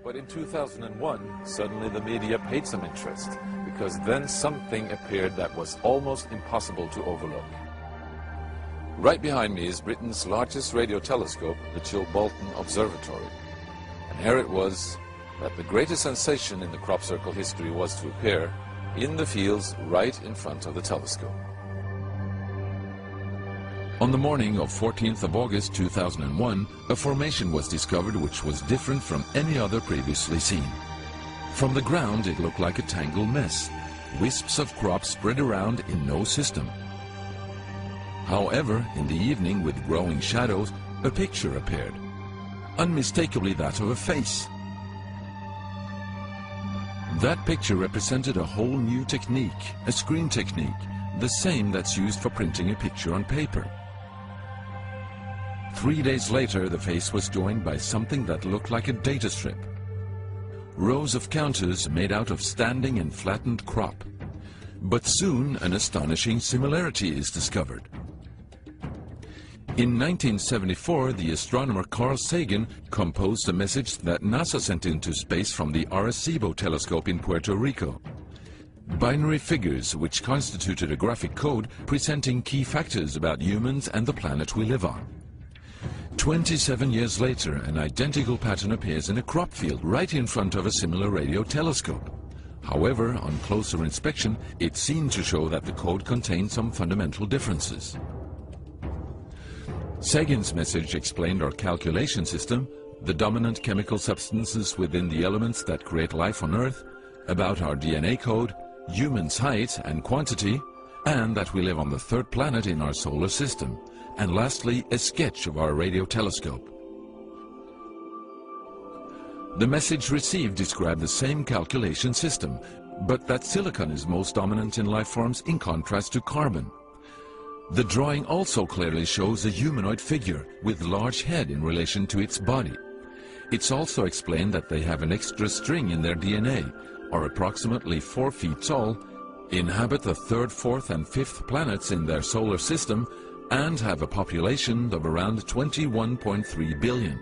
But in 2001, suddenly the media paid some interest, because then something appeared that was almost impossible to overlook. Right behind me is Britain's largest radio telescope, the Chilbolton Observatory. And here it was that the greatest sensation in the crop circle history was to appear in the fields right in front of the telescope. On the morning of 14th of August 2001, a formation was discovered which was different from any other previously seen. From the ground it looked like a tangled mess, wisps of crops spread around in no system. However, in the evening, with growing shadows, a picture appeared, unmistakably that of a face. That picture represented a whole new technique, a screen technique, the same that's used for printing a picture on paper. 3 days later, the face was joined by something that looked like a data strip. Rows of counters made out of standing and flattened crop. But soon an astonishing similarity is discovered. In 1974, the astronomer Carl Sagan composed a message that NASA sent into space from the Arecibo telescope in Puerto Rico. Binary figures which constituted a graphic code presenting key factors about humans and the planet we live on. 27 years later, an identical pattern appears in a crop field right in front of a similar radio telescope. However, on closer inspection, it seemed to show that the code contained some fundamental differences. Sagan's message explained our calculation system, the dominant chemical substances within the elements that create life on Earth, about our DNA code, humans' height and quantity, and that we live on the third planet in our solar system, and lastly, a sketch of our radio telescope. The message received described the same calculation system, but that silicon is most dominant in life forms in contrast to carbon. The drawing also clearly shows a humanoid figure with large head in relation to its body. It's also explained that they have an extra string in their DNA, are approximately 4 feet tall, inhabit the third, fourth and fifth planets in their solar system, and have a population of around 21.3 billion.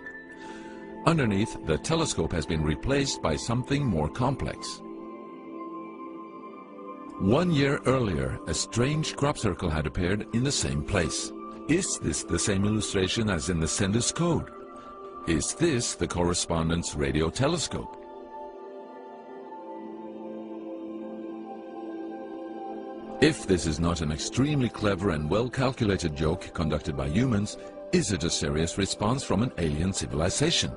Underneath, the telescope has been replaced by something more complex. 1 year earlier, a strange crop circle had appeared in the same place. Is this the same illustration as in the sender's code? Is this the correspondence radio telescope? If this is not an extremely clever and well-calculated joke conducted by humans, is it a serious response from an alien civilization?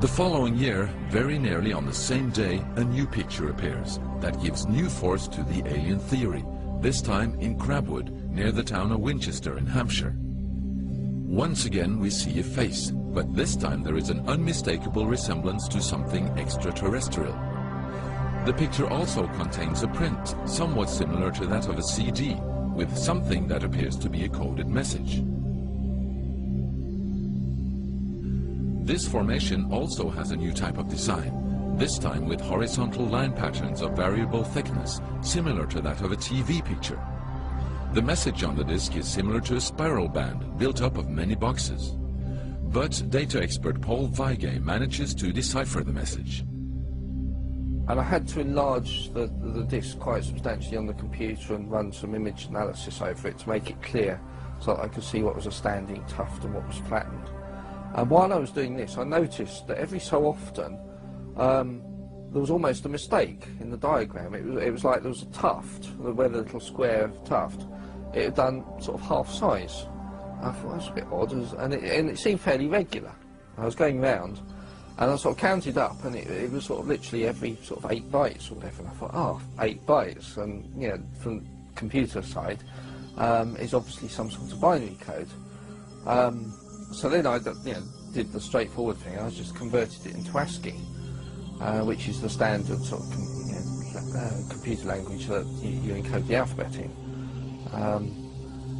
The following year, very nearly on the same day, a new picture appears that gives new force to the alien theory, this time in Crabwood, near the town of Winchester in Hampshire. Once again we see a face, but this time there is an unmistakable resemblance to something extraterrestrial. The picture also contains a print, somewhat similar to that of a CD, with something that appears to be a coded message. This formation also has a new type of design, this time with horizontal line patterns of variable thickness, similar to that of a TV picture. The message on the disc is similar to a spiral band built up of many boxes. But data expert Paul Vigay manages to decipher the message. And I had to enlarge the disc quite substantially on the computer and run some image analysis over it to make it clear so that I could see what was a standing tuft and what was flattened. And while I was doing this, I noticed that every so often there was almost a mistake in the diagram. It was like there was a tuft, where the little square tuft, it had done sort of half size. I thought that's a bit odd, and it seemed fairly regular. I was going round, and I sort of counted up, and it was sort of literally every sort of 8 bytes or whatever. And I thought, oh, 8 bytes, and you know, from the computer side, is obviously some sort of binary code. So then I did the straightforward thing. I just converted it into ASCII, which is the standard sort of computer language that you encode the alphabet in.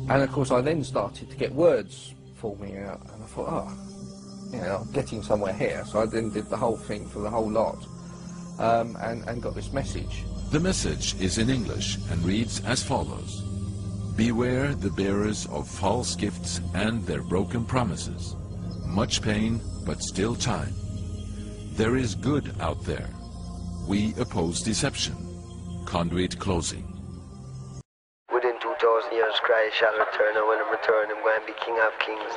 And of course I then started to get words forming out, and I thought, oh, you know, I'm getting somewhere here. So I then did the whole thing for the whole lot, and got this message. The message is in English and reads as follows: Beware the bearers of false gifts and their broken promises. Much pain, but still time. There is good out there. We oppose deception. Conduit closing. Within 2,000 years Christ shall return, and when he return, him going to be King of Kings.